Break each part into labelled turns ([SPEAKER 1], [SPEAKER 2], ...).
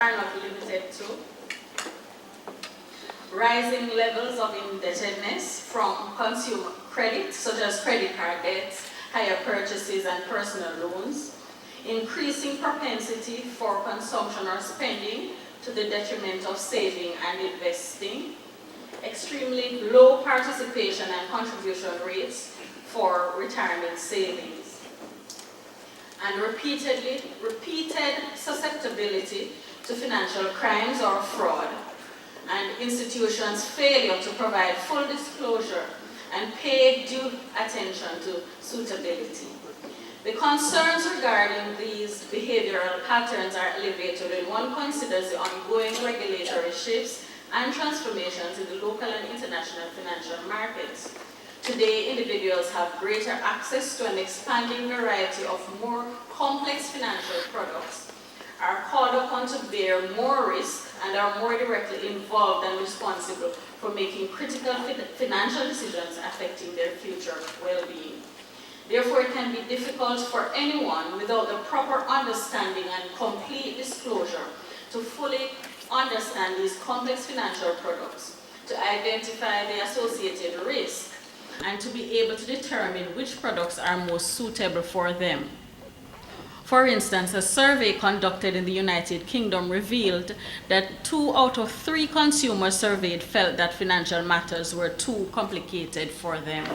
[SPEAKER 1] are not limited to rising levels of indebtedness from consumer credit, such as credit card debts, higher purchases and personal loans, increasing propensity for consumption or spending to the detriment of saving and investing, extremely low participation and contribution rates for retirement savings, and repeated susceptibility to financial crimes or fraud, and institutions' failure to provide full disclosure and pay due attention to suitability. The concerns regarding these behavioral patterns are elevated when one considers the ongoing regulatory shifts and transformations in the local and international financial markets. Today, individuals have greater access to an expanding variety of more complex financial products, are called upon to bear more risk, and are more directly involved and responsible for making critical financial decisions affecting their future well-being. Therefore, it can be difficult for anyone without the proper understanding and complete disclosure to fully understand these complex financial products, to identify the associated risk, and to be able to determine which products are most suitable for them. For instance, a survey conducted in the United Kingdom revealed that 2 out of 3 consumers surveyed felt that financial matters were too complicated for them.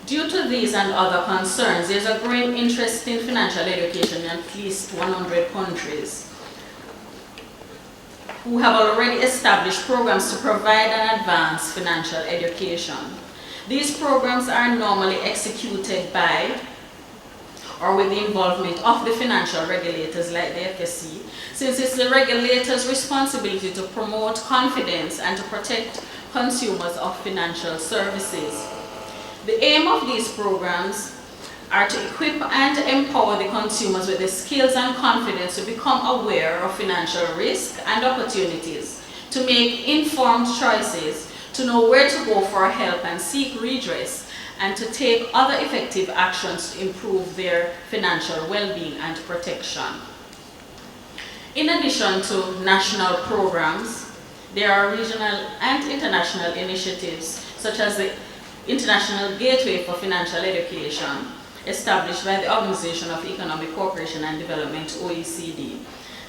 [SPEAKER 1] Due to these and other concerns, there's a growing interest in financial education in at least 100 countries who have already established programs to provide and advance financial education. These programs are normally executed by or with the involvement of the financial regulators like the FSC, since it's the regulator's responsibility to promote confidence and to protect consumers of financial services. The aim of these programs are to equip and empower the consumers with the skills and confidence to become aware of financial risk and opportunities, to make informed choices, to know where to go for help and seek redress, and to take other effective actions to improve their financial well-being and protection. In addition to national programs, there are regional and international initiatives, such as the International Gateway for Financial Education, established by the Organization of Economic Cooperation and Development, OECD.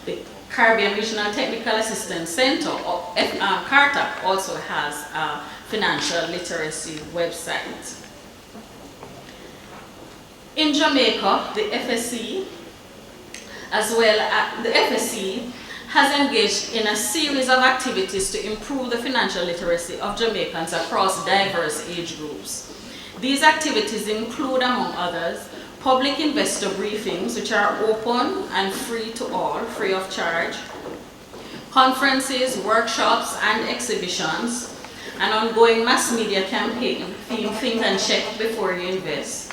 [SPEAKER 1] The Caribbean Regional Technical Assistance Center, or CARTAC, also has a financial literacy website. In Jamaica, the FSC, has engaged in a series of activities to improve the financial literacy of Jamaicans across diverse age groups. These activities include, among others, public investor briefings, which are open and free to all, free of charge, conferences, workshops, and exhibitions, an ongoing mass media campaign, Think and Check Before You Invest,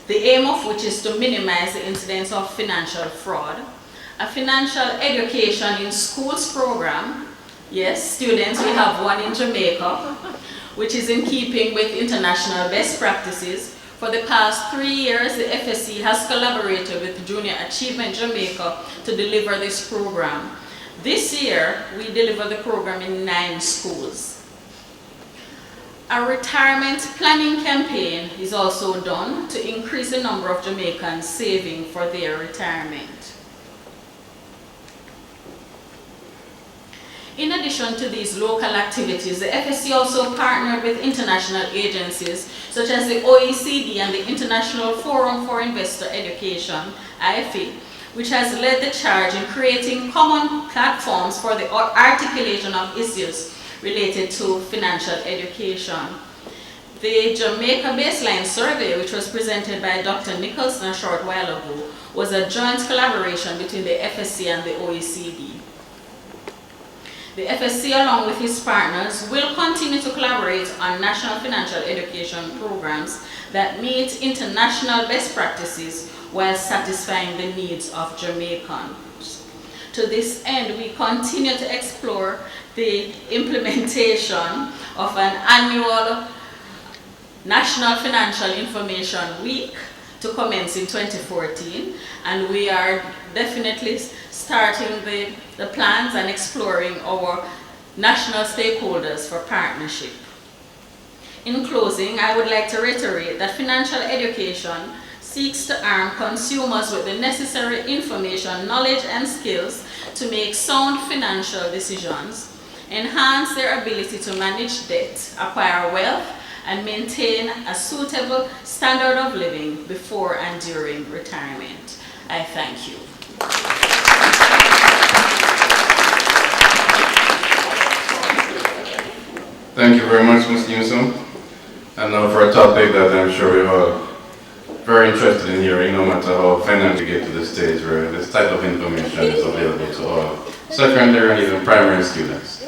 [SPEAKER 1] the aim of which is to minimize the incidence of financial fraud, a financial education in schools program. Yes, students, we have one in Jamaica, which is in keeping with international best practices. For the past 3 years, the FSC has collaborated with Junior Achievement Jamaica to deliver this program. This year, we deliver the program in 9 schools. A retirement planning campaign is also done to increase the number of Jamaicans saving for their retirement. In addition to these local activities, the FSC also partnered with international agencies such as the OECD and the International Forum for Investor Education, IFE, which has led the charge in creating common platforms for the articulation of issues related to financial education. The Jamaica Baseline Survey, which was presented by Dr. Nicholson a short while ago, was a joint collaboration between the FSC and the OECD. The FSC, along with its partners, will continue to collaborate on national financial education programs that meet international best practices while satisfying the needs of Jamaicans. To this end, we continue to explore the implementation of an annual National Financial Information Week to commence in 2014, and we are definitely starting the plans and exploring our national stakeholders for partnership. In closing, I would like to reiterate that financial education seeks to arm consumers with the necessary information, knowledge, and skills to make sound financial decisions, enhance their ability to manage debt, acquire wealth, and maintain a suitable standard of living before and during retirement. I thank you.
[SPEAKER 2] Thank you very much, Ms. Newsom. And now for a topic that I'm sure we're all very interested in hearing, no matter how financial we get to the stage where this type of information is available to all secondary and even primary students.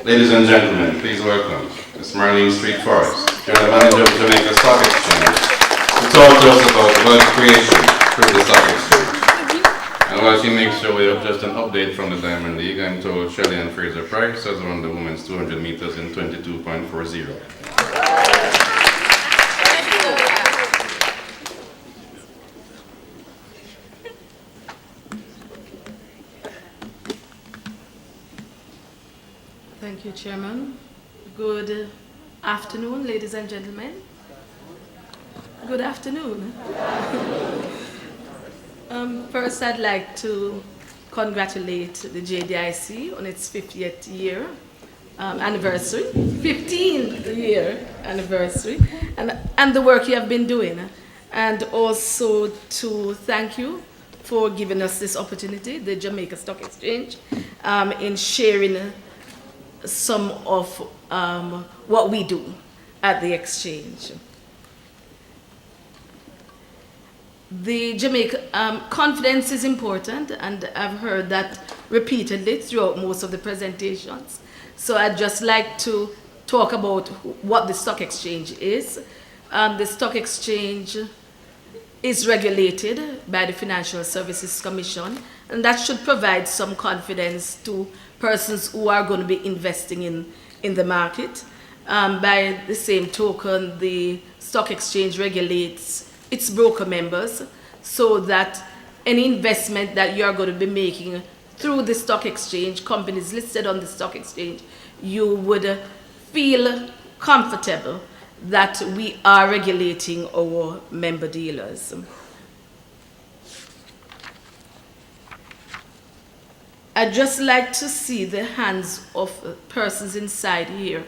[SPEAKER 2] Ladies and gentlemen, please welcome Ms. Marlene Street Forrest, General Manager of Jamaica Stock Exchange, to talk to us about wealth creation through the stock exchange. And while she makes sure we have just an update from the Diamond League, I'm told Shelley and Fraser Price has won the women's 200 meters in 22.40.
[SPEAKER 3] Thank you, Chairman. Good afternoon, ladies and gentlemen. Good afternoon. First, I'd like to congratulate the JDIC on its 50th year anniversary, 15th year anniversary, and the work you have been doing. And also to thank you for giving us this opportunity, the Jamaica Stock Exchange, in sharing some of what we do at the exchange. The Jamaica confidence is important, and I've heard that repeatedly throughout most of the presentations. So I'd just like to talk about what the stock exchange is. The stock exchange is regulated by the Financial Services Commission, and that should provide some confidence to persons who are going to be investing in the market. By the same token, the stock exchange regulates its broker members so that any investment that you are going to be making through the stock exchange, companies listed on the stock exchange, you would feel comfortable that we are regulating our member dealers. I'd just like to see the hands of persons inside here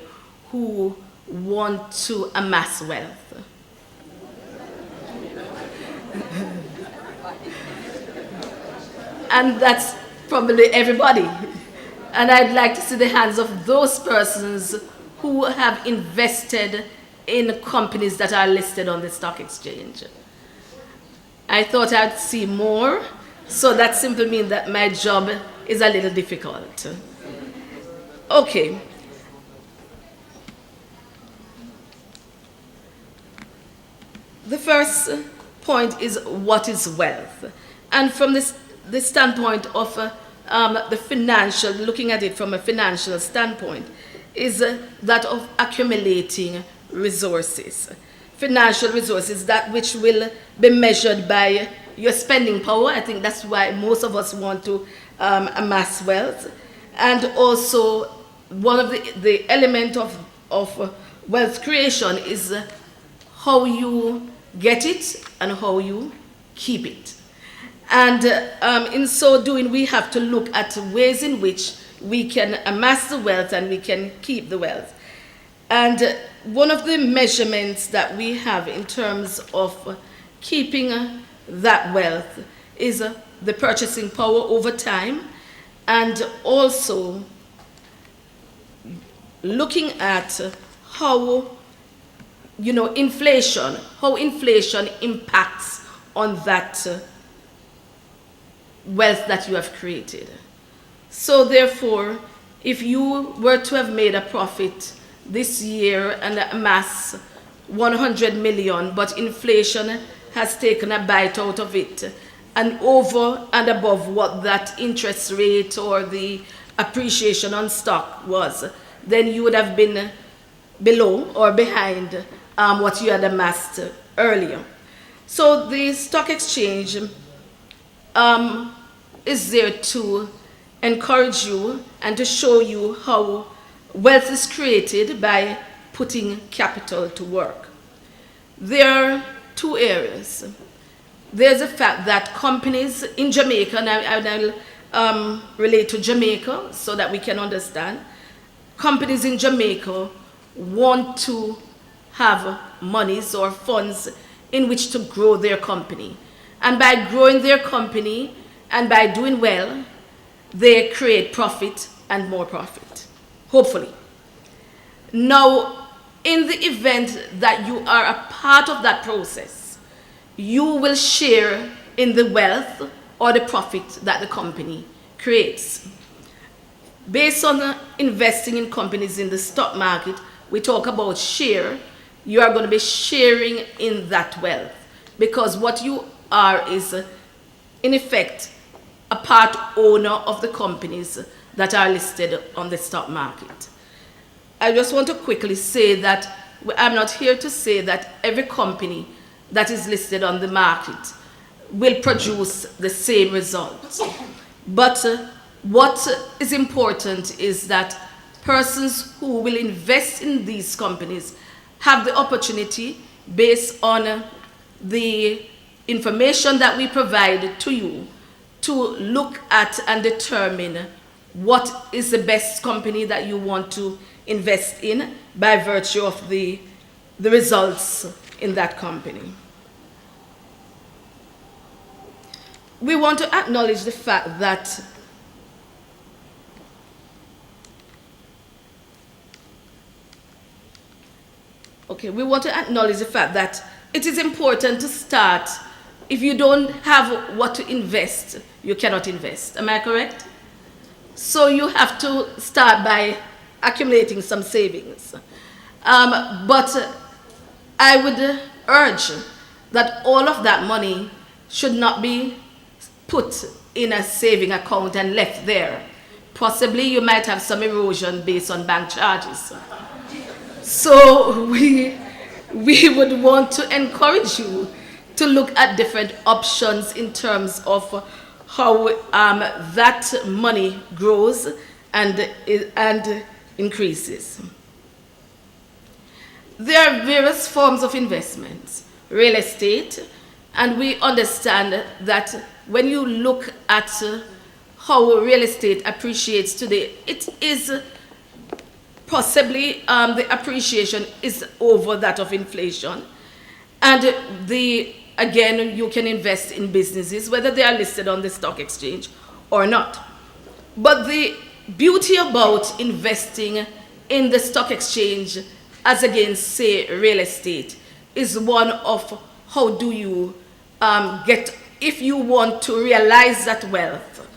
[SPEAKER 3] who want to amass wealth. And that's probably everybody. And I'd like to see the hands of those persons who have invested in companies that are listed on the stock exchange. I thought I'd see more, so that simply means that my job is a little difficult. Okay. The first point is what is wealth? And from the standpoint of the financial, looking at it from a financial standpoint, is that of accumulating resources. Financial resources, that which will be measured by your spending power. I think that's why most of us want to amass wealth. And also, one of the element of wealth creation is how you get it and how you keep it. And in so doing, we have to look at ways in which we can amass the wealth and we can keep the wealth. And one of the measurements that we have in terms of keeping that wealth is the purchasing power over time, and also looking at how inflation impacts on that wealth that you have created. So therefore, if you were to have made a profit this year and amass 100 million, but inflation has taken a bite out of it, and over and above what that interest rate or the appreciation on stock was, then you would have been below or behind what you had amassed earlier. So the stock exchange is there to encourage you and to show you how wealth is created by putting capital to work. There are two areas. There's the fact that companies in Jamaica, and I'll relate to Jamaica so that we can understand, companies in Jamaica want to have monies or funds in which to grow their company. And by growing their company and by doing well, they create profit and more profit, hopefully. Now, in the event that you are a part of that process, you will share in the wealth or the profit that the company creates. Based on investing in companies in the stock market, we talk about share. You are going to be sharing in that wealth because what you are is, in effect, a part owner of the companies that are listed on the stock market. I just want to quickly say that I'm not here to say that every company that is listed on the market will produce the same results. But what is important is that persons who will invest in these companies have the opportunity, based on the information that we provide to you, to look at and determine what is the best company that you want to invest in by virtue of the results in that company. We want to acknowledge the fact that it is important to start. If you don't have what to invest, you cannot invest. Am I correct? So you have to start by accumulating some savings. But I would urge that all of that money should not be put in a saving account and left there. Possibly you might have some erosion based on bank charges. So we would want to encourage you to look at different options in terms of how that money grows and increases. There are various forms of investments, real estate, and we understand that when you look at how real estate appreciates today, it is possibly the appreciation is over that of inflation. And again, you can invest in businesses, whether they are listed on the stock exchange or not. But the beauty about investing in the stock exchange as against, say, real estate is one of how do you if you want to realize that wealth,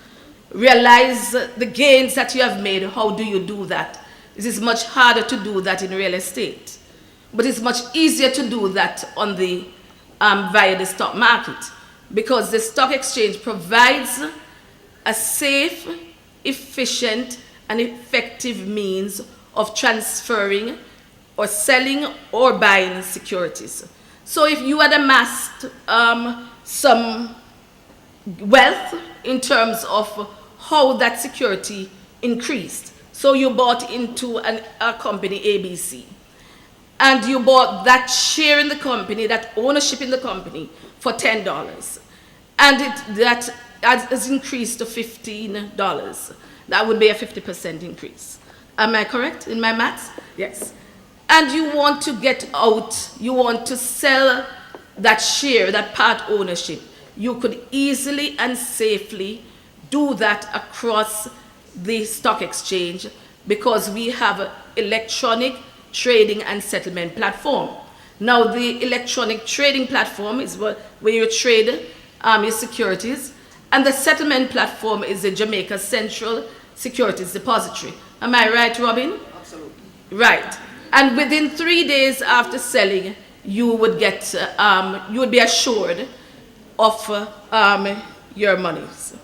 [SPEAKER 3] realize the gains that you have made, how do you do that? It is much harder to do that in real estate, but it's much easier to do that on the via the stock market, because the stock exchange provides a safe, efficient, and effective means of transferring or selling or buying securities. So if you had amassed some wealth in terms of how that security increased, so you bought into a company ABC, and you bought that share in the company, that ownership in the company for $10, and that has increased to $15. That would be a 50% increase. Am I correct in my maths? Yes. And you want to get out, you want to sell that share, that part ownership. You could easily and safely do that across the stock exchange, because we have an electronic trading and settlement platform. Now, the electronic trading platform is where you trade your securities, and the settlement platform is the Jamaica Central Securities Depository. Am I right, Robin?
[SPEAKER 4] Absolutely.
[SPEAKER 3] Right. And within 3 days after selling, you would get, you would be assured of your monies.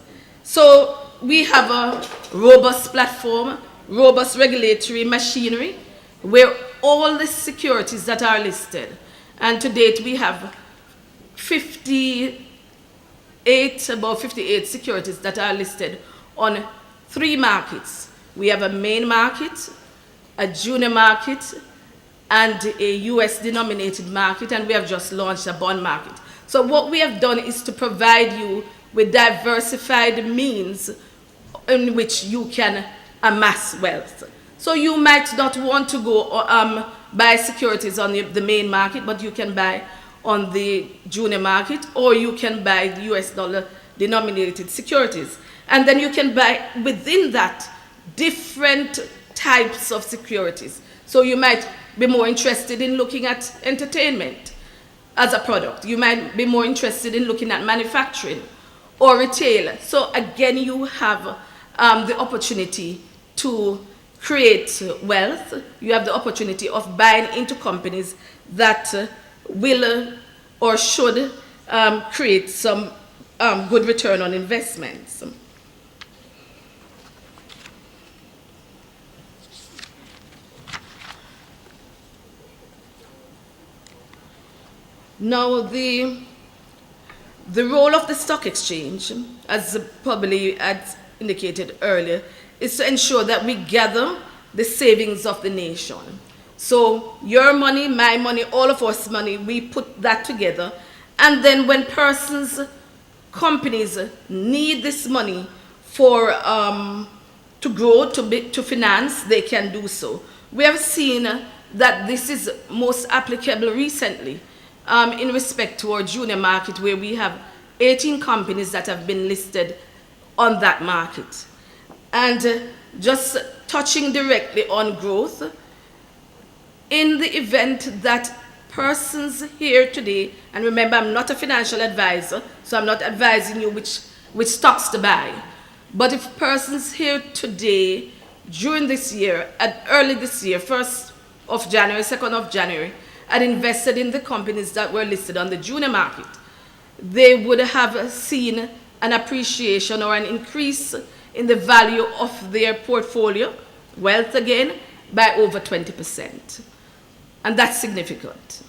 [SPEAKER 3] So we have a robust platform, robust regulatory machinery, where all the securities that are listed, and to date we have about 58 securities that are listed on 3 markets. We have a main market, a junior market, and a US denominated market, and we have just launched a bond market. So what we have done is to provide you with diversified means in which you can amass wealth. So you might not want to go buy securities on the main market, but you can buy on the junior market, or you can buy US dollar denominated securities. And then you can buy within that different types of securities. So you might be more interested in looking at entertainment as a product. You might be more interested in looking at manufacturing or retail. So again, you have the opportunity to create wealth. You have the opportunity of buying into companies that will or should create some good return on investments. Now, the role of the stock exchange, as probably as indicated earlier, is to ensure that we gather the savings of the nation. So your money, my money, all of us money, we put that together. And then when persons, companies need this money for to grow, to finance, they can do so. We have seen that this is most applicable recently in respect to our junior market, where we have 18 companies that have been listed on that market. And just touching directly on growth, in the event that persons here today, and remember I'm not a financial advisor, so I'm not advising you which stocks to buy, but if persons here today, during this year, early this year, 1st of January, 2nd of January, had invested in the companies that were listed on the junior market, they would have seen an appreciation or an increase in the value of their portfolio, wealth again, by over 20%. And that's significant.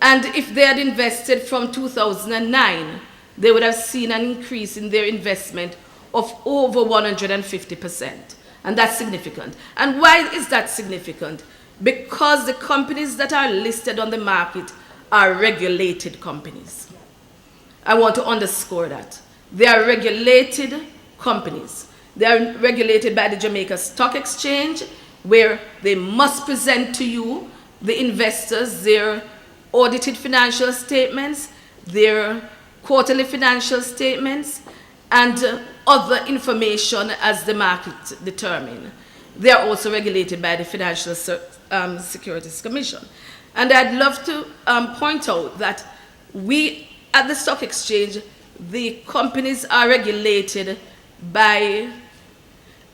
[SPEAKER 3] And if they had invested from 2009, they would have seen an increase in their investment of over 150%. And that's significant. And why is that significant? Because the companies that are listed on the market are regulated companies. I want to underscore that. They are regulated companies. They are regulated by the Jamaica Stock Exchange, where they must present to you, the investors, their audited financial statements, their quarterly financial statements, and other information as the market determine. They are also regulated by the Financial Securities Commission. And I'd love to point out that we, at the stock exchange, the companies are regulated by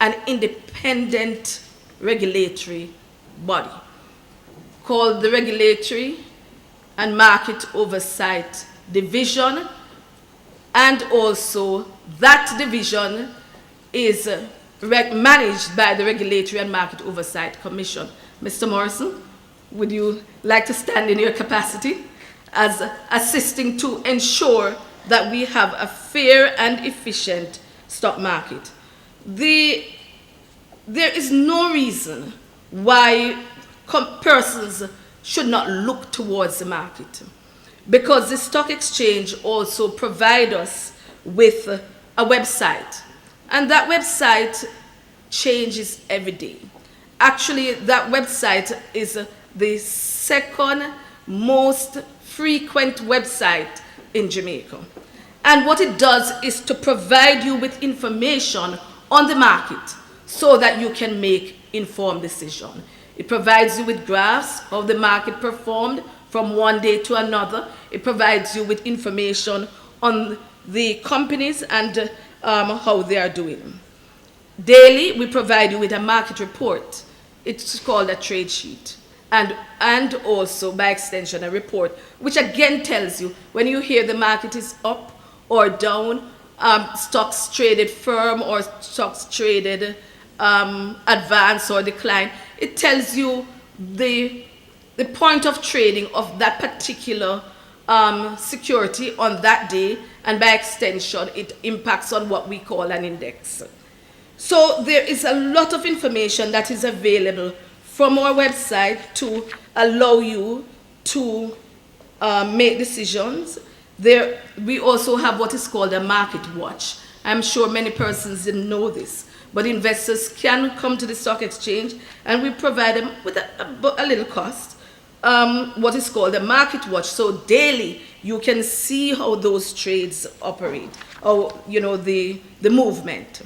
[SPEAKER 3] an independent regulatory body called the Regulatory and Market Oversight Division, and also that division is managed by the Regulatory and Market Oversight Commission. Mr. Morrison, would you like to stand in your capacity as assisting to ensure that we have a fair and efficient stock market? There is no reason why persons should not look towards the market, because the stock exchange also provides us with a website, and that website changes every day. Actually, that website is the second most frequent website in Jamaica. And what it does is to provide you with information on the market so that you can make informed decisions. It provides you with graphs of the market performed from one day to another. It provides you with information on the companies and how they are doing. Daily, we provide you with a market report. It's called a trade sheet. And also, by extension, a report, which again tells you when you hear the market is up or down, stocks traded firm or stocks traded advance or decline. It tells you the point of trading of that particular security on that day, and by extension, it impacts on what we call an index. So there is a lot of information that is available from our website to allow you to make decisions. There, we also have what is called a market watch. I'm sure many persons didn't know this, but investors can come to the stock exchange and we provide them with a little cost, what is called a market watch. So daily you can see how those trades operate, or the movement.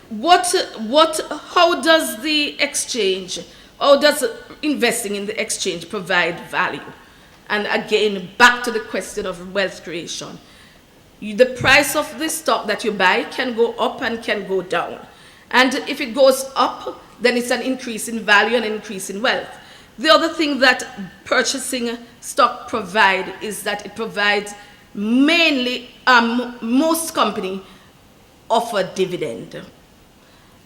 [SPEAKER 3] How does the exchange, how does investing in the exchange provide value? And again, back to the question of wealth creation. The price of the stock that you buy can go up and can go down. And if it goes up, then it's an increase in value and an increase in wealth. The other thing that purchasing stock provides is that it provides mainly, most companies offer dividend.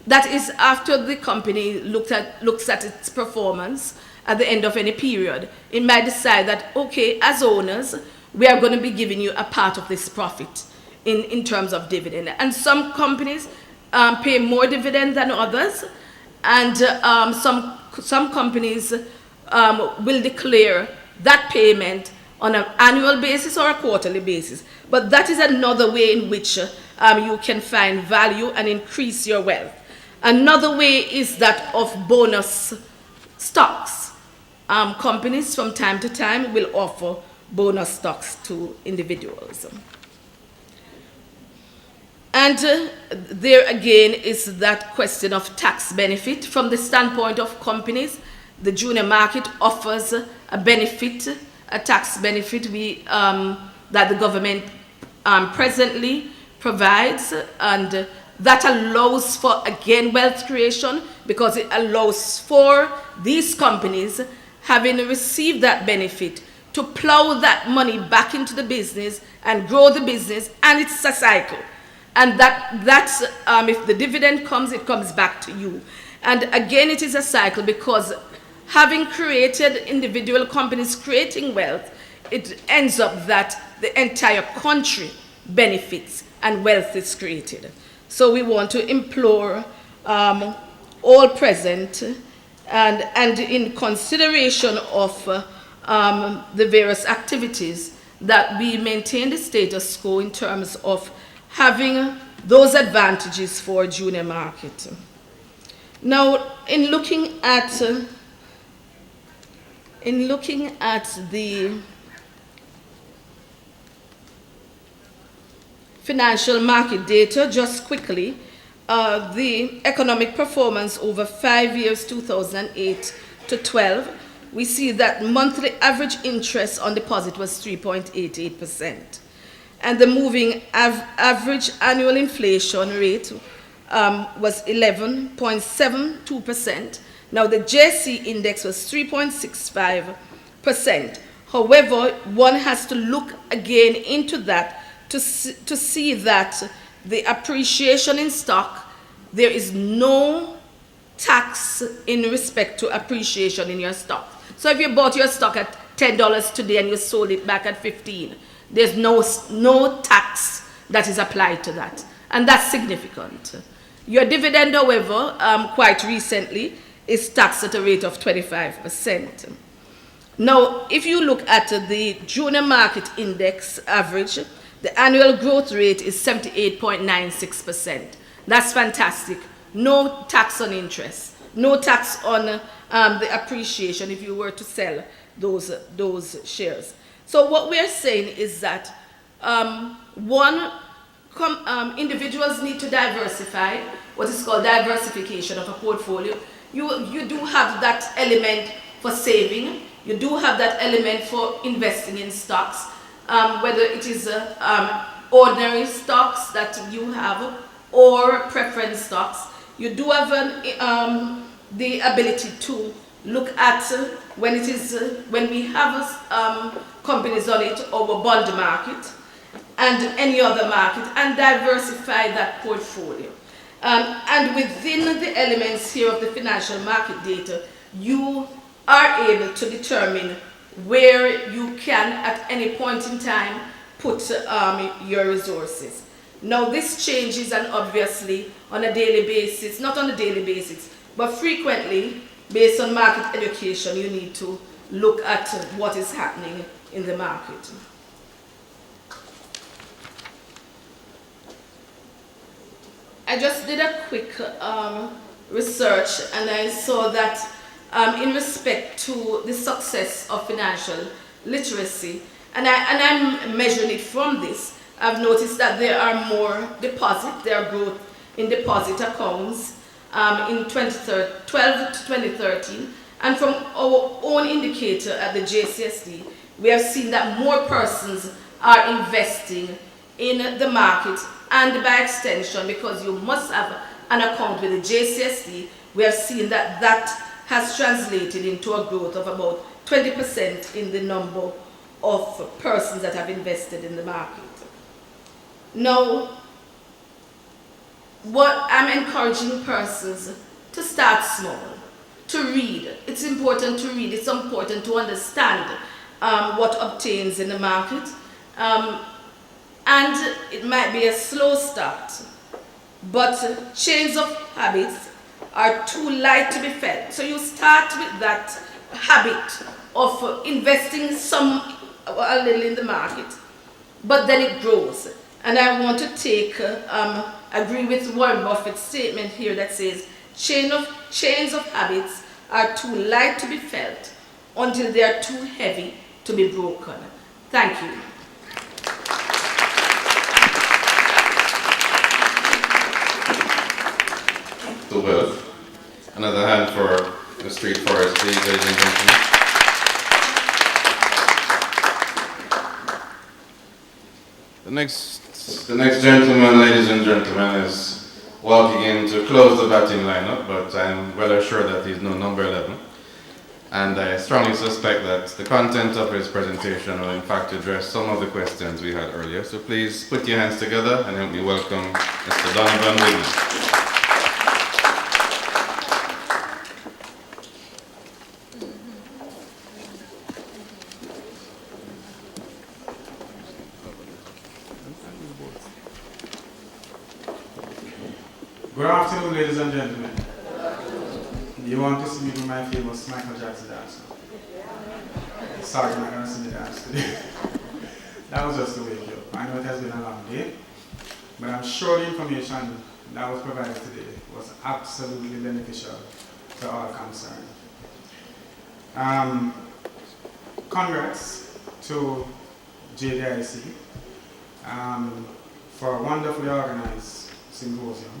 [SPEAKER 3] That is after the company looks at its performance at the end of any period. It might decide that, okay, as owners, we are going to be giving you a part of this profit in terms of dividend. And some companies pay more dividend than others, and some companies will declare that payment on an annual basis or a quarterly basis. But that is another way in which you can find value and increase your wealth. Another way is that of bonus stocks. Companies from time to time will offer bonus stocks to individuals. And there again is that question of tax benefit. From the standpoint of companies, the junior market offers a benefit, a tax benefit that the government presently provides, and that allows for, again, wealth creation, because it allows for these companies, having received that benefit, to plow that money back into the business and grow the business, and it's a cycle. And that's if the dividend comes, it comes back to you. And again, it is a cycle, because having created individual companies creating wealth, it ends up that the entire country benefits and wealth is created. So we want to implore all present, and in consideration of the various activities, that we maintain the status quo in terms of having those advantages for junior market. Now, in looking at the financial market data, just quickly, the economic performance over 5 years, 2008 to 12, we see that monthly average interest on deposit was 3.88%. And the moving average annual inflation rate was 11.72%. Now the JC index was 3.65%. However, one has to look again into that to see that the appreciation in stock, there is no tax in respect to appreciation in your stock. So if you bought your stock at $10 today and you sold it back at $15, there's no tax that is applied to that. And that's significant. Your dividend, however, quite recently, is taxed at a rate of 25%. Now, if you look at the junior market index average, the annual growth rate is 78.96%. That's fantastic. No tax on interest, no tax on the appreciation if you were to sell those shares. So what we are saying is that individuals need to diversify, what is called diversification of a portfolio. You do have that element for saving. You do have that element for investing in stocks, whether it is ordinary stocks that you have or preference stocks. You do have the ability to look at when we have companies on it, our bond market, and any other market, and diversify that portfolio. And within the elements here of the financial market data, you are able to determine where you can at any point in time put your resources. Now this changes, and obviously on a daily basis, not on a daily basis, but frequently based on market education, you need to look at what is happening in the market. I just did a quick research, and I saw that in respect to the success of financial literacy, and I'm measuring it from this, I've noticed that there are more there are growth in deposit accounts in 2012 to 2013, and from our own indicator at the JCSD, we have seen that more persons are investing in the market, and by extension, because you must have an account with the JCSD, we have seen that that has translated into a growth of about 20% in the number of persons that have invested in the market. Now, what I'm encouraging persons to start small, to read. It's important to read, it's important to understand what obtains in the market. And it might be a slow start, but change of habits are too light to be felt. So you start with that habit of investing a little in the market, but then it grows. And I want to agree with Warren Buffett's statement here that says, chains of habits are too light to be felt until they are too heavy to be broken. Thank you.
[SPEAKER 2] To wealth. Another hand for the street forest, please, ladies and gentlemen. The next gentleman, ladies and gentlemen, is walking in to close the batting lineup, but I'm well assured that he's no number 11. And I strongly suspect that the content of his presentation will in fact address some of the questions we had earlier. So please put your hands together and help me welcome Mr. Donovan Williams.
[SPEAKER 4] Good afternoon, ladies and gentlemen. You want to see me do my famous Michael Jackson dance? Sorry, I'm not going to sing the dance today. That was just a wake up. I know it has been a long day, but I'm sure the information that was provided today was absolutely beneficial to all concerned. Congrats to JDIC for a wonderfully organized symposium.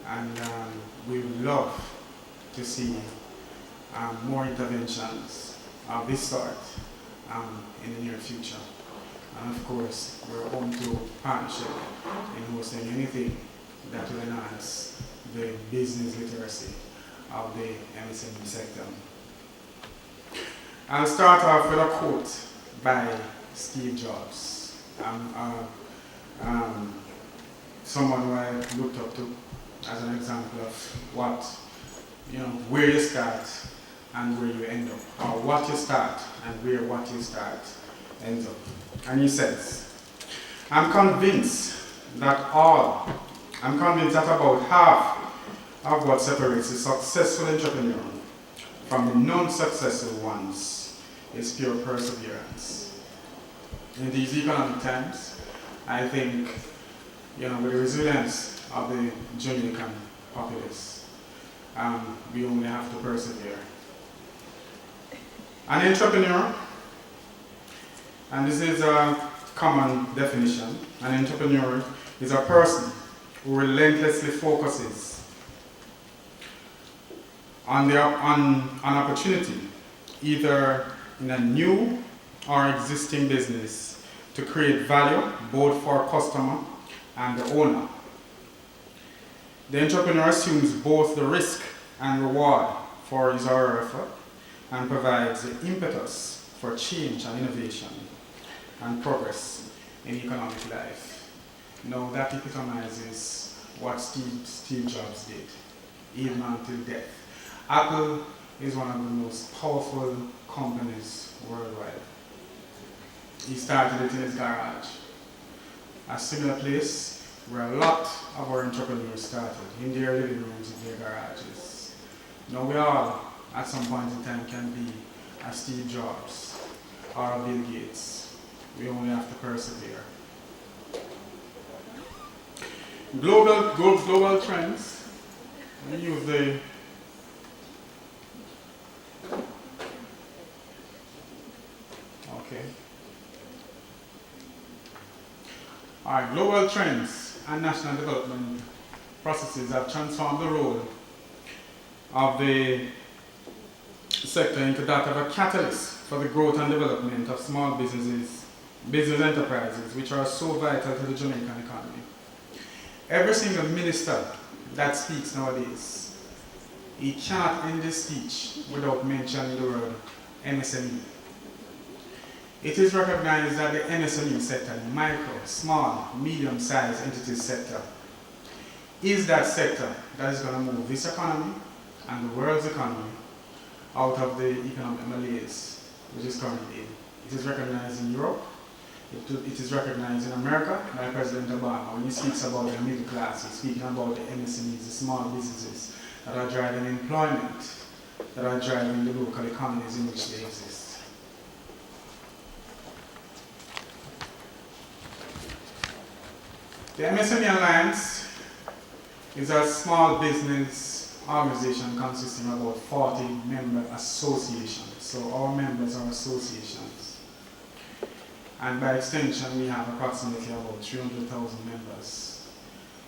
[SPEAKER 4] And we would love to see more interventions of this sort in the near future. And of course, we're open to partnership in hosting anything that will enhance the business literacy of the MSME sector. I'll start off with a quote by Steve Jobs, someone who I looked up to as an example of where you start and where you end up, or what you start and where what you start ends up. And he says, I'm convinced that about half of what separates a successful entrepreneur from the non-successful ones is pure perseverance. In these economic times, I think, with the resilience of the Jamaican populace, we only have to persevere. An entrepreneur, and this is a common definition, an entrepreneur is a person who relentlessly focuses on an opportunity, either in a new or existing business, to create value both for customer and the owner. The entrepreneur assumes both the risk and reward for his or her effort and provides the impetus for change and innovation and progress in economic life. Now that epitomizes what Steve Jobs did, even until death. Apple is one of the most powerful companies worldwide. He started it in his garage, a similar place where a lot of our entrepreneurs started, in their living rooms, in their garages. Now we all, at some point in time, can be a Steve Jobs or a Bill Gates. We only have to persevere. Global trends. Let me use the Alright, global trends and national development processes have transformed the role of the sector into that of a catalyst for the growth and development of small business enterprises, which are so vital to the Jamaican economy. Every single minister that speaks nowadays, he cannot end his speech without mentioning the word MSME. It is recognized that the MSME sector, the micro, small, medium-sized entities sector, is that sector that is going to move this economy and the world's economy out of the economic malaise which is currently in. It is recognized in Europe, it is recognized in America by President Obama. When he speaks about the middle class, he's speaking about the MSMEs, the small businesses that are driving employment, that are driving the local economies in which they exist. The MSME Alliance is a small business organization consisting of about 40 member associations. So our members are associations. And by extension, we have approximately about 300,000 members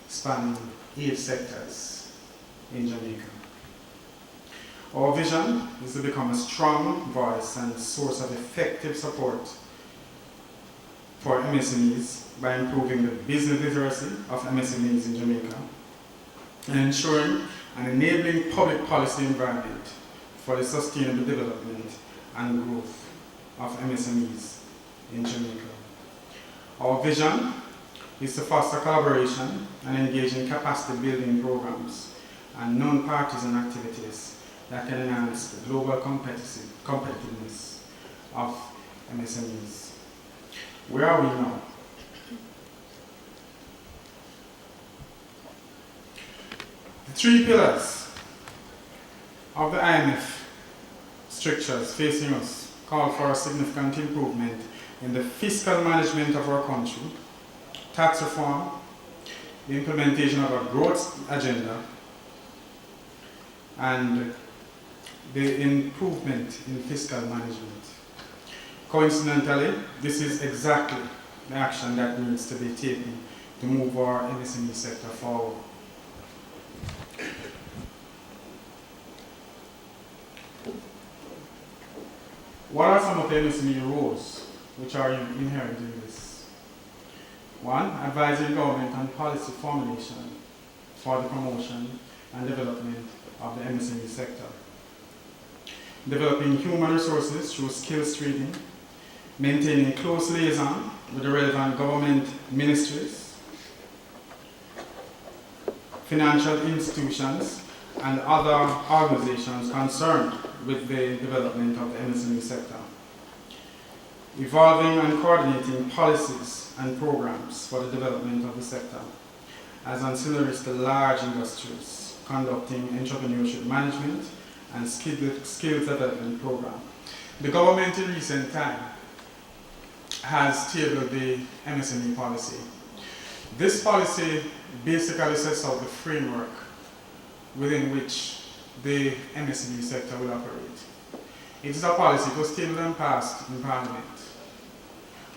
[SPEAKER 4] spanning 8 sectors in Jamaica. Our vision is to become a strong voice and source of effective support for MSMEs by improving the business literacy of MSMEs in Jamaica and ensuring an enabling public policy environment for the sustainable development and growth of MSMEs in Jamaica. Our vision is to foster collaboration and engage in capacity building programs and non-partisan activities that can enhance the global competitiveness of MSMEs. Where are we now? The 3 pillars of the IMF strictures facing us call for a significant improvement in the fiscal management of our country, tax reform, the implementation of a growth agenda, and the improvement in fiscal management. Coincidentally, this is exactly the action that needs to be taken to move our MSME sector forward. What are some of the MSME roles which are inherent in this? 1, advising government on policy formulation for the promotion and development of the MSME sector. Developing human resources through skills training, maintaining close liaison with the relevant government ministries, financial institutions, and other organizations concerned with the development of the MSME sector. Evolving and coordinating policies and programs for the development of the sector as ancillaries to large industries, conducting entrepreneurship management and skills development program. The government in recent time has tabled the MSME policy. This policy basically sets out the framework within which the MSME sector will operate. It is a policy, it was tabled and passed in Parliament.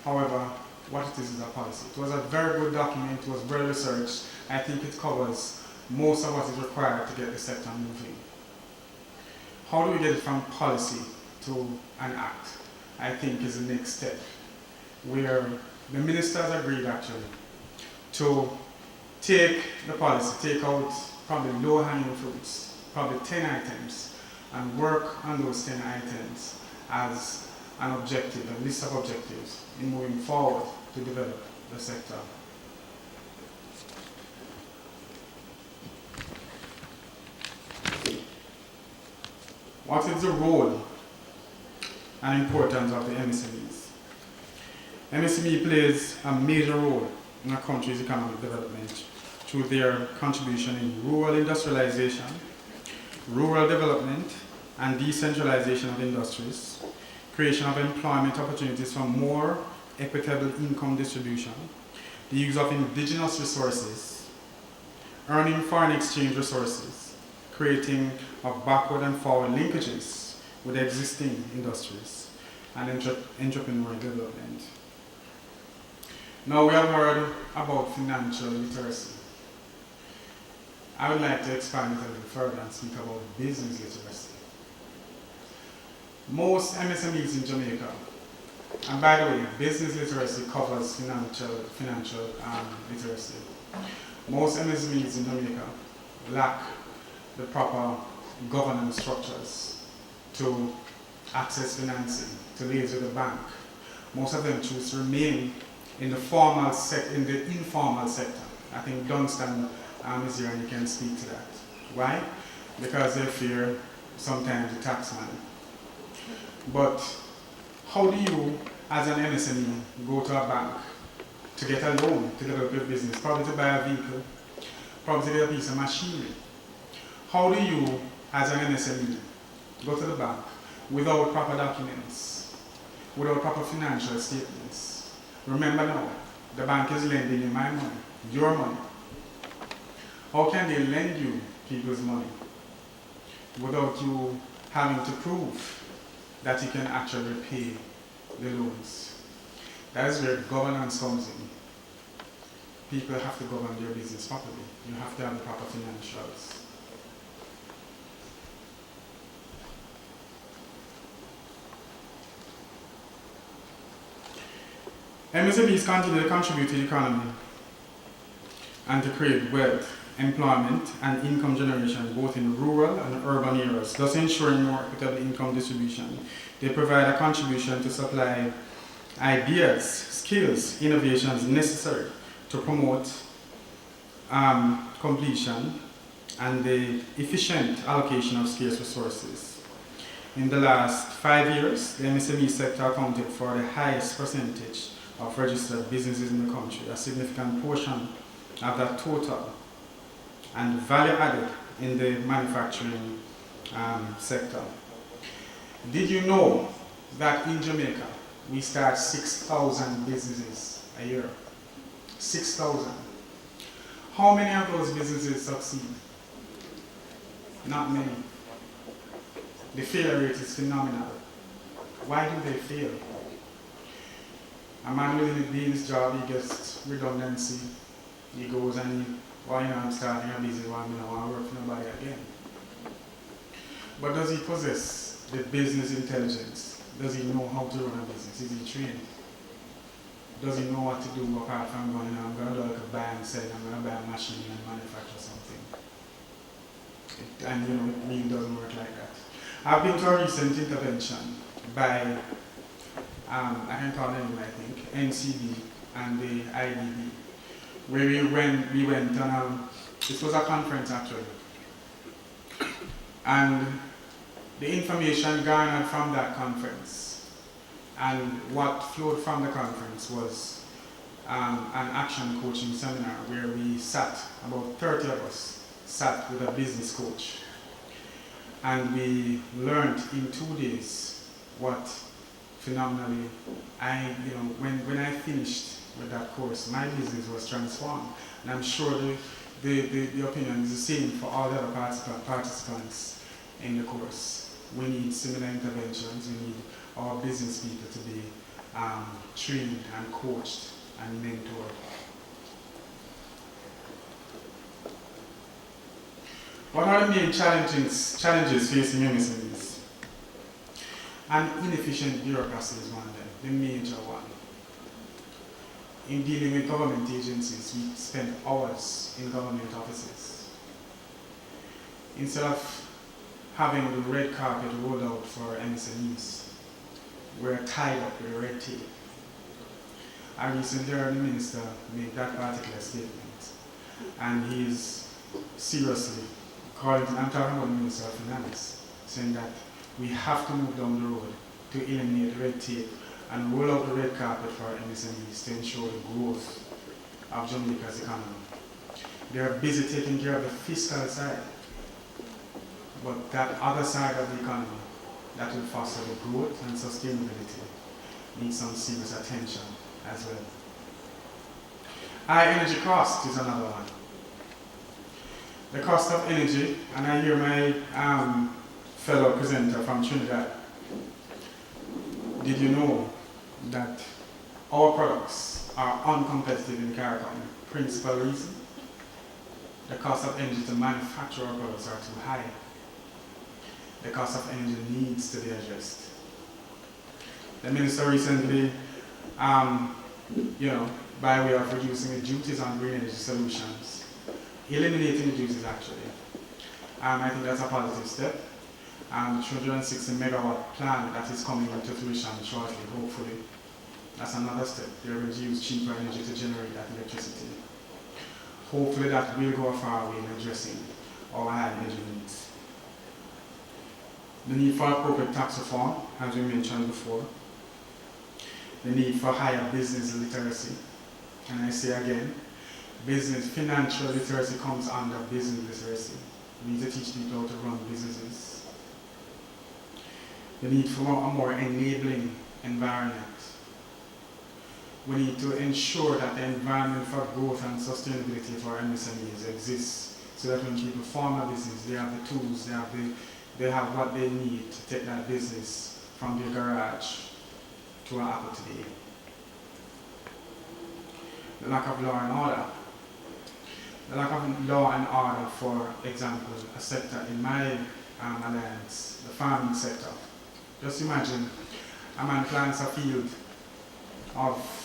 [SPEAKER 4] However, what it is a policy. It was a very good document, it was well researched. I think it covers most of what is required to get the sector moving. How do we get it from policy to an act? I think is the next step, where the ministers agreed actually to take the policy, take out probably low-hanging fruits, probably 10 items, and work on those 10 items as an objective, a list of objectives in moving forward to develop the sector. What is the role and importance of the MSMEs? MSME plays a major role in a country's economic development through their contribution in rural industrialization, rural development, and decentralization of industries, creation of employment opportunities for more equitable income distribution, the use of indigenous resources, earning foreign exchange resources, creating of backward and forward linkages with existing industries, and entrepreneurial development. Now we have heard about financial literacy. I would like to expand it a little further and speak about business literacy. Most MSMEs in Jamaica, and by the way, business literacy covers financial literacy. Most MSMEs in Jamaica lack the proper governance structures to access financing, to liaise with the bank. Most of them choose to remain in the informal sector. I think Dunstan is here and he can speak to that. Why? Because they fear sometimes the tax man. But how do you, as an MSME, go to a bank to get a loan to develop your business, probably to buy a vehicle, probably to get a piece of machinery? How do you, as an MSME, go to the bank without proper documents, without proper financial statements? Remember now, the bank is lending you my money, your money. How can they lend you people's money without you having to prove that you can actually repay the loans? That is where governance comes in. People have to govern their business properly. You have to have the proper financials. MSMEs continue to contribute to the economy and to create wealth, employment, and income generation both in rural and urban areas, thus ensuring more equitable income distribution. They provide a contribution to supply ideas, skills, innovations necessary to promote completion and the efficient allocation of scarce resources. In the last 5 years, the MSME sector accounted for the highest percentage of registered businesses in the country, a significant portion of that total, and value added in the manufacturing sector. Did you know that in Jamaica we start 6,000 businesses a year? 6,000. How many of those businesses succeed? Not many. The failure rate is phenomenal. Why do they fail? A man willing to be in his job, he gets redundancy. He goes and I'm starting a business, I don't want to work for nobody again. But does he possess the business intelligence? Does he know how to run a business? Is he trained? Does he know what to do apart from going, I'm going to do like a buy and sell, I'm going to buy a machine and manufacture something? It really doesn't work like that. I've been to a recent intervention by I can call them, I think, NCB and the IDB, where we went on, this was a conference actually. And the information garnered from that conference and what flowed from the conference was an action coaching seminar where we sat, about 30 of us, sat with a business coach. And we learned in 2 days what phenomenally, when I finished with that course, my business was transformed. And I'm sure the opinion is the same for all the other participants in the course. We need similar interventions. We need our business people to be trained and coached and mentored. What are the main challenges facing MSMEs? And inefficient bureaucracy is one of them, the major one. In dealing with government agencies, we spend hours in government offices. Instead of having the red carpet rolled out for MSMEs, we're tied up with red tape. I recently heard the minister make that particular statement, and he's seriously calling, I'm talking about the Minister of Finance, saying that we have to move down the road to eliminate red tape and roll out the red carpet for MSMEs to ensure the growth of Jamaica's economy. They are busy taking care of the fiscal side, but that other side of the economy that will foster the growth and sustainability needs some serious attention as well. High energy cost is another one. The cost of energy, and I hear my fellow presenter from Trinidad. Did you know that our products are uncompetitive in CARICOM? Principal reason? The cost of energy to manufacture our products are too high. The cost of energy needs to be addressed. The minister recently, by way of reducing the duties on green energy solutions, eliminating the duties actually. I think that's a positive step. The 260 megawatt plant that is coming into fruition shortly, hopefully. That's another step. They're going to use cheaper energy to generate that electricity. Hopefully that will go a far way in addressing our high energy needs. The need for appropriate tax reform, as we mentioned before. The need for higher business literacy. And I say again, financial literacy comes under business literacy. We need to teach people how to run businesses. The need for a more enabling environment. We need to ensure that the environment for growth and sustainability for MSMEs exists, so that when people form a business, they have the tools, they have what they need to take that business from their garage to an apple today. The lack of law and order. The lack of law and order, for example, a sector in my alliance, the farming sector. Just imagine a man plants a field of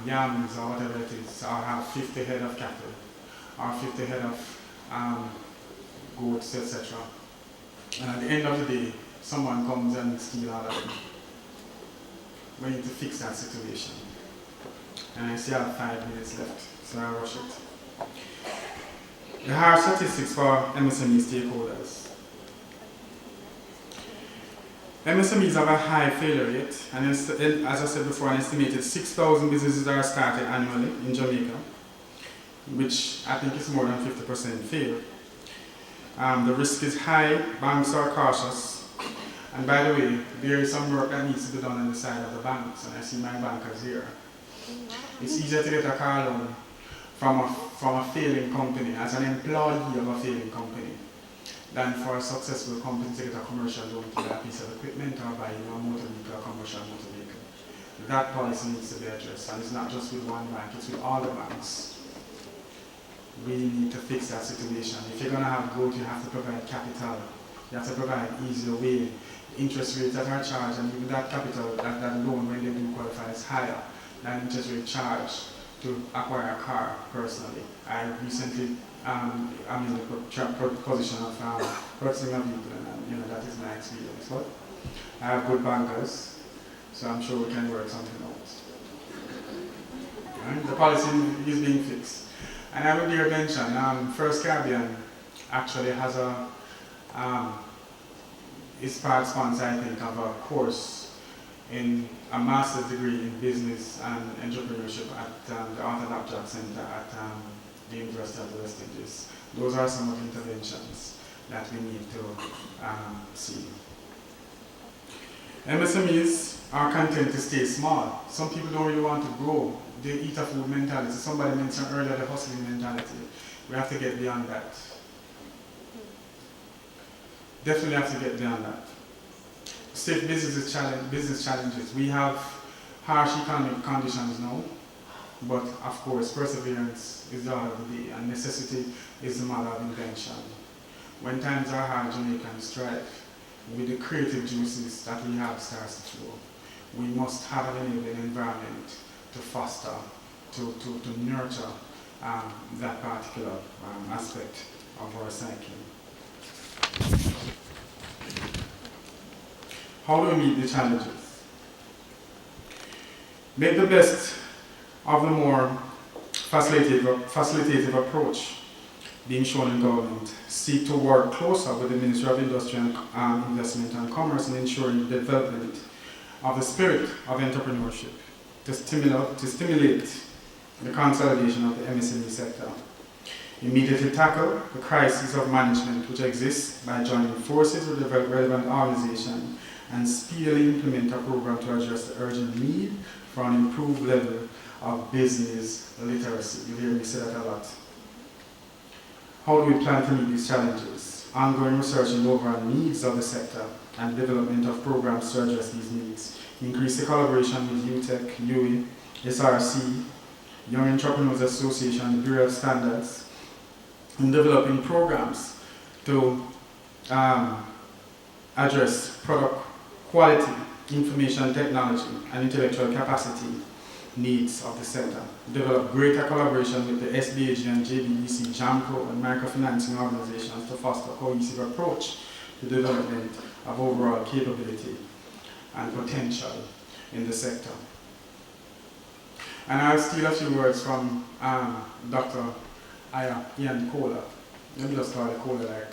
[SPEAKER 4] yams or whatever it is, or have 50 head of cattle, or 50 head of goats, etc. And at the end of the day, someone comes and steals all of them. We need to fix that situation. And I still have 5 minutes left, so I'll rush it. The hard statistics for MSME stakeholders. MSMEs have a high failure rate, and as I said before, an estimated 6,000 businesses are started annually in Jamaica, which I think is more than 50% fail. The risk is high, banks are cautious, and by the way, there is some work that needs to be done on the side of the banks, and I see my bankers here. It's easier to get a car loan from a failing company, as an employee of a failing company, than for a successful company to get a commercial loan to buy a piece of equipment or buy a motor vehicle, a commercial motor vehicle. That policy needs to be addressed, and it's not just with one bank, it's with all the banks. We need to fix that situation. If you're going to have growth, you have to provide capital. You have to provide easier way. Interest rates that are charged, and even that capital, that loan, when they do qualify, is higher than interest rate charged to acquire a car personally. I recently, I'm in the position of purchasing a vehicle, and that is my experience. But I have good bankers, so I'm sure we can work something out. Right? The policy is being fixed. And I would dare mention, First Caribbean actually has is part sponsor, I think, of a course in a master's degree in business and entrepreneurship at the Arthur Lapjock Center at the University of the West Indies. Those are some of the interventions that we need to see. MSMEs are content to stay small. Some people don't really want to grow. They eat a food mentality. Somebody mentioned earlier the hustling mentality. We have to get beyond that. Definitely have to get beyond that. State business challenges. We have harsh economic conditions now, but of course perseverance is the order of the day, and necessity is the mother of invention. When times are hard, Jamaicans strive. With the creative juices that we have starts to flow. We must have an enabling environment to foster, to nurture that particular aspect of our psyche. How do we meet the challenges? Make the best of the more facilitative approach being shown in government. Seek to work closer with the Ministry of Industry and Investment and Commerce in ensuring the development of the spirit of entrepreneurship to stimulate the consolidation of the MSME sector. Immediately tackle the crisis of management which exists by joining forces with the relevant organization and speedily implement a program to address the urgent need for an improved level of business literacy. You hear me say that a lot. How do we plan to meet these challenges? Ongoing research in the overall needs of the sector and development of programs to address these needs. Increase the collaboration with UTEC, UE, SRC, Young Entrepreneurs Association, the Bureau of Standards, in developing programs to address product quality, information technology, and intellectual capacity needs of the sector. Develop greater collaboration with the SBAG and JDIC, JAMPRO, and microfinancing organizations to foster a cohesive approach to development of overall capability and potential in the sector. And I'll steal a few words from Dr. Ian Kohler. Let me just call it Kohler like.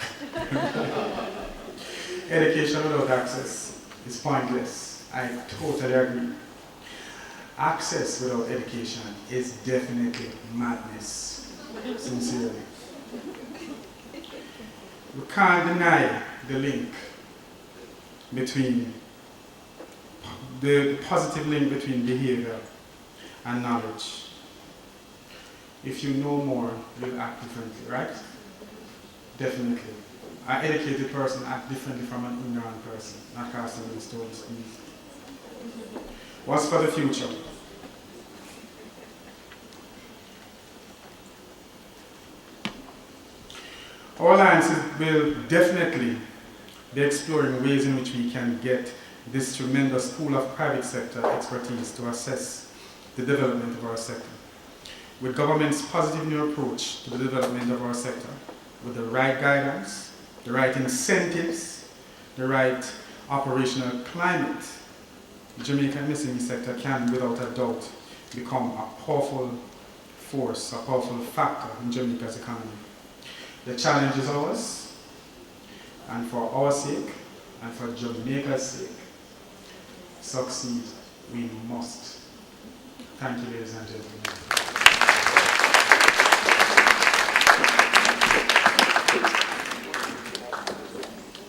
[SPEAKER 4] Education without access is pointless. I totally agree. Access without education is definitely madness, sincerely. We can't deny the link between the positive link between behavior and knowledge. If you know more, you'll act differently, right? Definitely. An educated person acts differently from an ignorant person, not casting these stones. What's for the future? Our alliances will definitely be exploring ways in which we can get this tremendous pool of private sector expertise to assess the development of our sector. With government's positive new approach to the development of our sector, with the right guidance, the right incentives, the right operational climate, the Jamaican MSME sector can, without a doubt, become a powerful force, a powerful factor in Jamaica's economy. The challenge is ours, and for our sake, and for Jamaica's sake, succeed we must. Thank you, ladies and gentlemen.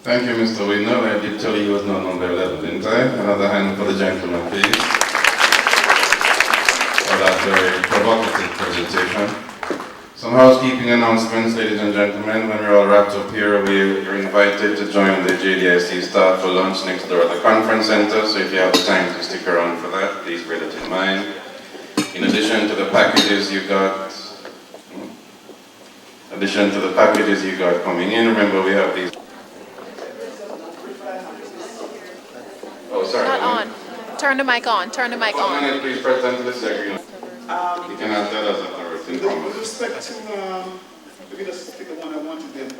[SPEAKER 2] Thank you, Mr. Winner. I did tell you he was not number 11, didn't I? Another hand for the gentleman, please, for that very provocative presentation. Some housekeeping announcements, ladies and gentlemen. When we're all wrapped up here, we're invited to join the JDIC staff for lunch next door at the conference center. So if you have the time to stick around for that, please bear that in mind. In addition to the packages you got coming in, remember we have these. Oh, sorry.
[SPEAKER 5] Not on. Turn the mic on. Turn the mic on.
[SPEAKER 2] 1 minute, please present to the secretary. You cannot tell us afterwards.
[SPEAKER 6] With respect to, let me just pick the one I wanted then.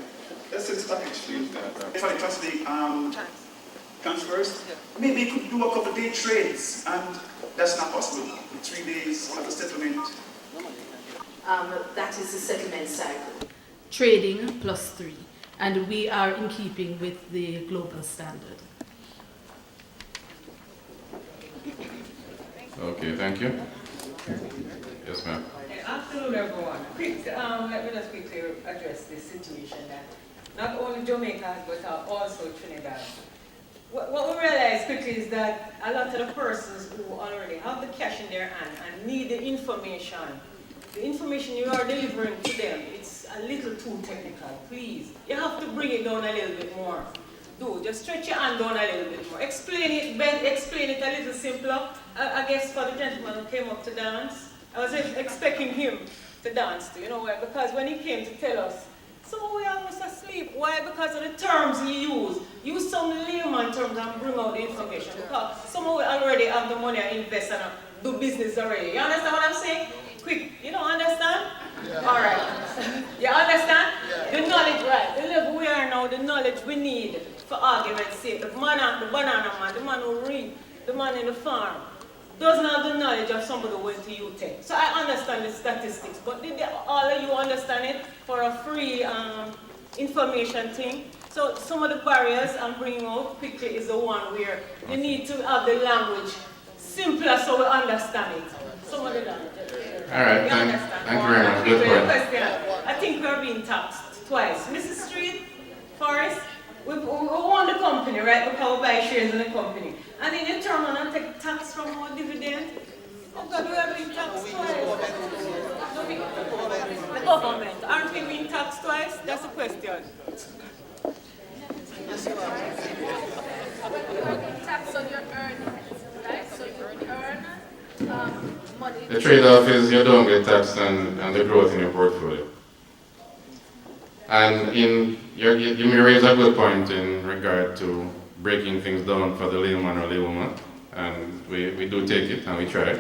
[SPEAKER 6] Let's say the stock exchange. If I trust the transfers, maybe you could do a couple of day trades, and that's not possible. 3 days of the settlement.
[SPEAKER 3] That is the settlement cycle. Trading +3, and we are in keeping with the global standard.
[SPEAKER 2] Okay, thank you. Yes, ma'am.
[SPEAKER 7] Afternoon, everyone. Let me just quickly address this situation that not only Jamaica, but also Trinidad. What we realize quickly is that a lot of the persons who already have the cash in their hand and need the information you are delivering to them, it's a little too technical. Please, you have to bring it down a little bit more. Just stretch your hand down a little bit more. Explain it a little simpler. I guess for the gentleman who came up to dance, I was expecting him to dance too, you know why? Because when he came to tell us, some of we almost asleep. Why? Because of the terms he used. Use some layman terms and bring out the information. Because some of we already have the money and invest and do business already. You understand what I'm saying? Quick, you don't understand? Yeah. All right. You understand? Yeah. The knowledge, right? The level we are now, the knowledge we need for argument's sake. The banana man, the man who read, the man in the farm. doesn't have the knowledge of somebody who went to UTech. So I understand the statistics, but did all of you understand it for a free information thing? So some of the barriers I'm bringing out quickly is the one where you need to have the language simpler so we understand it. Some of the language.
[SPEAKER 2] All right, thank you very much. Good point.
[SPEAKER 7] I think we're being taxed twice. Mrs. Street, Forrest, we own the company, right? Because we buy shares in the company. And in the term, and take tax from our dividend. Oh God, we are being taxed twice. The government, aren't we being taxed twice? That's the question.
[SPEAKER 3] Tax on your earnings, right? So you earn money.
[SPEAKER 2] The trade-off is you don't get taxed on the growth in your portfolio. And you may raise a good point in regard to breaking things down for the layman or laywoman, and we do take it and we try.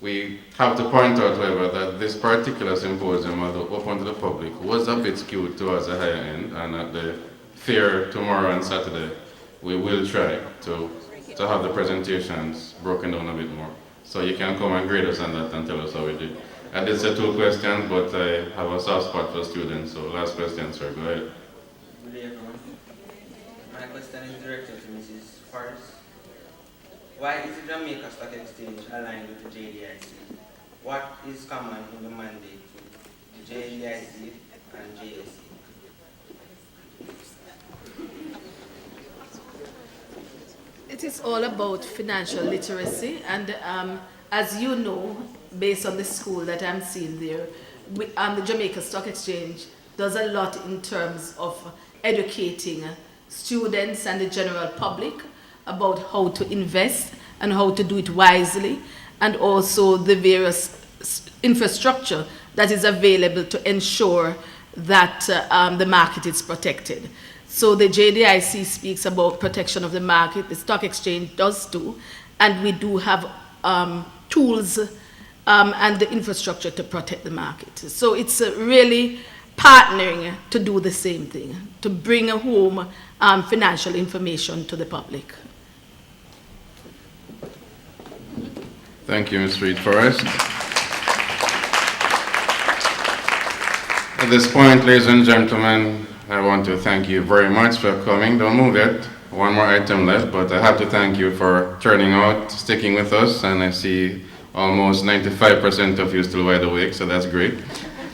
[SPEAKER 2] We have to point out, however, that this particular symposium, although open to the public, was a bit skewed towards the higher end, and at the fair tomorrow and Saturday, we will try to have the presentations broken down a bit more. So you can come and grade us on that and tell us how we did. I did say 2 questions, but I have a soft spot for students, so last question, sir, go ahead.
[SPEAKER 8] Good day, everyone. My question is directed to Mrs. Forrest. Why is the Jamaica Stock Exchange aligned with the JDIC? What is common in the mandate to the JDIC and JSC?
[SPEAKER 3] It is all about financial literacy, and as you know, based on the school that I'm seeing there, the Jamaica Stock Exchange does a lot in terms of educating students and the general public about how to invest and how to do it wisely, and also the various infrastructure that is available to ensure that the market is protected. So the JDIC speaks about protection of the market, the stock exchange does too, and we do have tools and the infrastructure to protect the market. So it's really partnering to do the same thing, to bring home financial information to the public.
[SPEAKER 2] Thank you, Ms. Reid-Forrest. At this point, ladies and gentlemen, I want to thank you very much for coming. Don't move yet. One more item left, but I have to thank you for turning out, sticking with us, and I see almost 95% of you still wide awake, so that's great.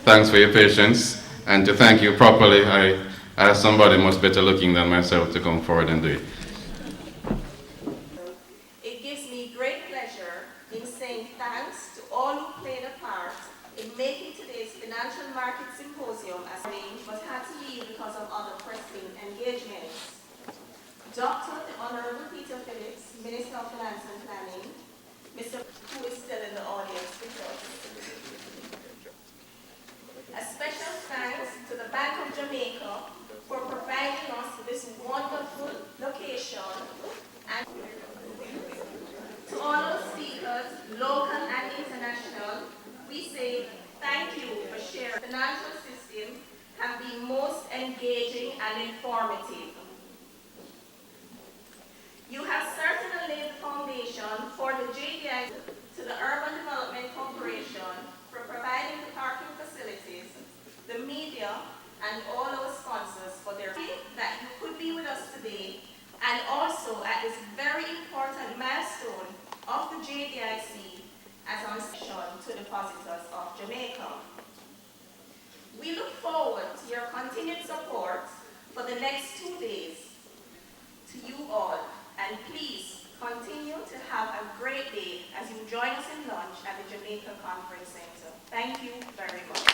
[SPEAKER 2] Thanks for your patience. And to thank you properly, I asked somebody much better looking than myself to come forward and do it.
[SPEAKER 9] It gives me great pleasure in saying thanks to all who played a part in making today's Financial Markets Symposium as named, but had to leave because of other pressing engagements. Dr. the Honorable Peter Phillips, Minister of Finance and Planning, Mr. who is still in the audience with us. A special thanks to the Bank of Jamaica for providing us with this wonderful location, and to all our speakers, local and international, we say thank you for sharing. The financial system can be most engaging and informative. You have certainly laid the foundation for the JDIC, to the Urban Development Corporation for providing the parking facilities, the media, and all our sponsors for their that you could be with us today, and also at this very important milestone of the JDIC as on session to depositors of Jamaica. We look forward to your continued support for the next 2 days. To you all, and please continue to have a great day as you join us in lunch at the Jamaica Conference Center. Thank you very much.